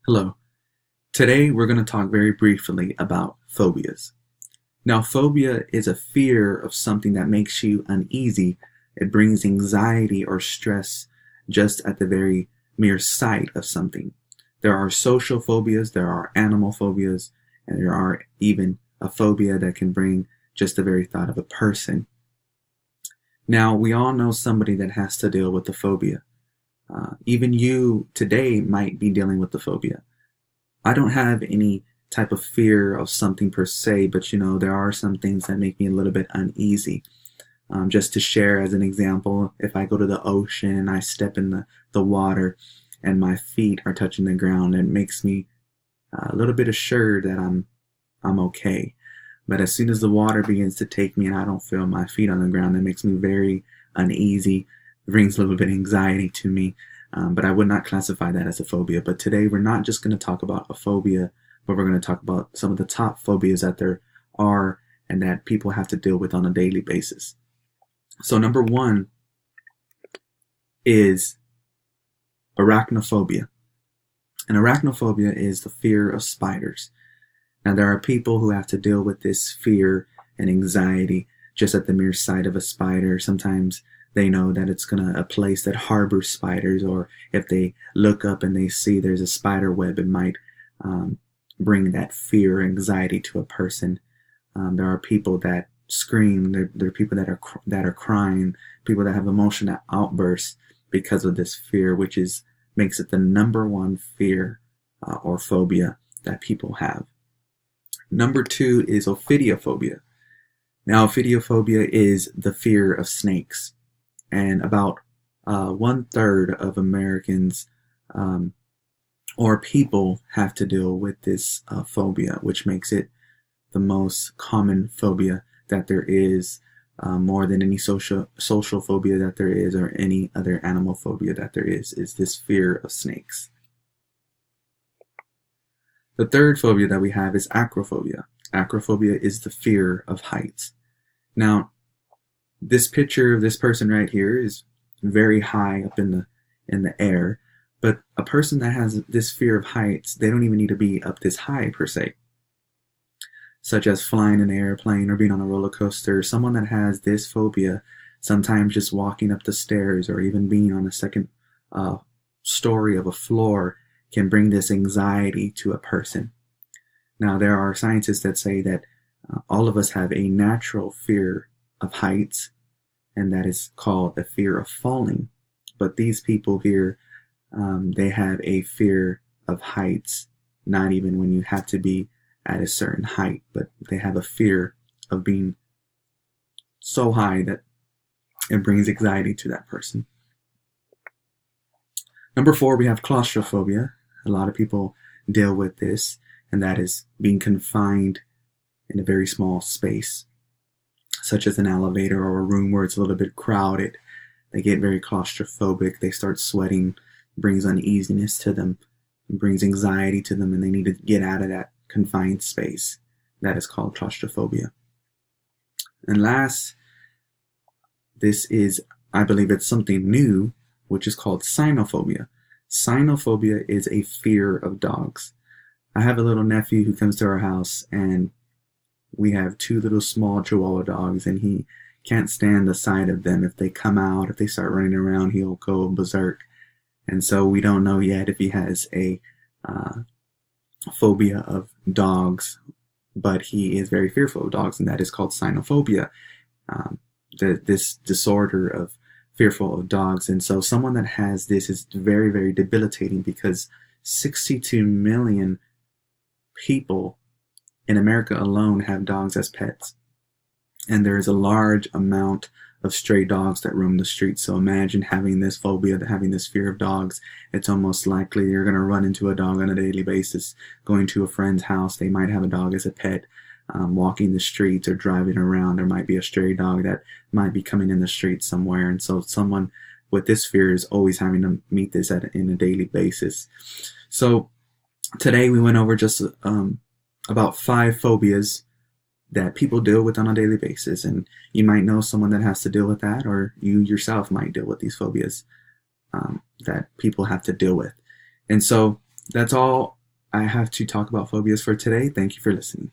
Hello. Today we're going to talk very briefly about phobias. Now, phobia is a fear of something that makes you uneasy. It brings anxiety or stress just at the very mere sight of something. There are social phobias, there are animal phobias, and there are even a phobia that can bring just the very thought of a person. Now, we all know somebody that has to deal with the phobia. Even you today might be dealing with the phobia. I don't have any type of fear of something per se, but there are some things that make me a little bit uneasy. Just to share as an example, if I go to the ocean and I step in the water and my feet are touching the ground, it makes me a little bit assured that I'm okay. But as soon as the water begins to take me and I don't feel my feet on the ground, it makes me very uneasy. It brings a little bit of anxiety to me. But I would not classify that as a phobia. But today we're not just going to talk about a phobia, but we're going to talk about some of the top phobias that there are and that people have to deal with on a daily basis. So number one is arachnophobia. And arachnophobia is the fear of spiders. Now there are people who have to deal with this fear and anxiety just at the mere sight of a spider. Sometimes they know that it's a place that harbors spiders, or if they look up and they see there's a spider web, it might bring that fear or anxiety to a person. There are people that scream. There are people that are crying. People that have emotional outbursts because of this fear, which makes it the number one fear or phobia that people have. Number two is ophidiophobia. Now, ophidiophobia is the fear of snakes. And about 1/3 of Americans or people have to deal with this phobia, which makes it the most common phobia that there is, more than any social phobia that there is, or any other animal phobia that there is this fear of snakes. The third phobia that we have is acrophobia. Acrophobia is the fear of heights. Now, this picture of this person right here is very high up in the air, but a person that has this fear of heights, they don't even need to be up this high per se, such as flying an airplane or being on a roller coaster. Someone that has this phobia, sometimes just walking up the stairs or even being on a second story of a floor can bring this anxiety to a person. Now, there are scientists that say that all of us have a natural fear of heights, and that is called the fear of falling. But these people here, they have a fear of heights, not even when you have to be at a certain height, but they have a fear of being so high that it brings anxiety to that person. Number four, we have claustrophobia. A lot of people deal with this, and that is being confined in a very small space, such as an elevator or a room where it's a little bit crowded. They get very claustrophobic. They start sweating, brings uneasiness to them, brings anxiety to them, and they need to get out of that confined space. That is called claustrophobia. And last, I believe it's something new, which is called cynophobia. Cynophobia is a fear of dogs. I have a little nephew who comes to our house, and we have two little small Chihuahua dogs, and he can't stand the sight of them. If they come out, if they start running around, he'll go berserk. And so we don't know yet if he has a phobia of dogs, but he is very fearful of dogs, and that is called cynophobia, this disorder of fearful of dogs. And so someone that has this is very, very debilitating, because 62 million people in America alone have dogs as pets. And there is a large amount of stray dogs that roam the streets. So imagine having this phobia, having this fear of dogs. It's almost likely you're going to run into a dog on a daily basis. Going to a friend's house, they might have a dog as a pet. Walking the streets or driving around, there might be a stray dog that might be coming in the street somewhere. And so someone with this fear is always having to meet this in a daily basis. So today we went over just about 5 phobias that people deal with on a daily basis, and you might know someone that has to deal with that, or you yourself might deal with these phobias that people have to deal with. And so That's all I have to talk about phobias for today. Thank you for listening.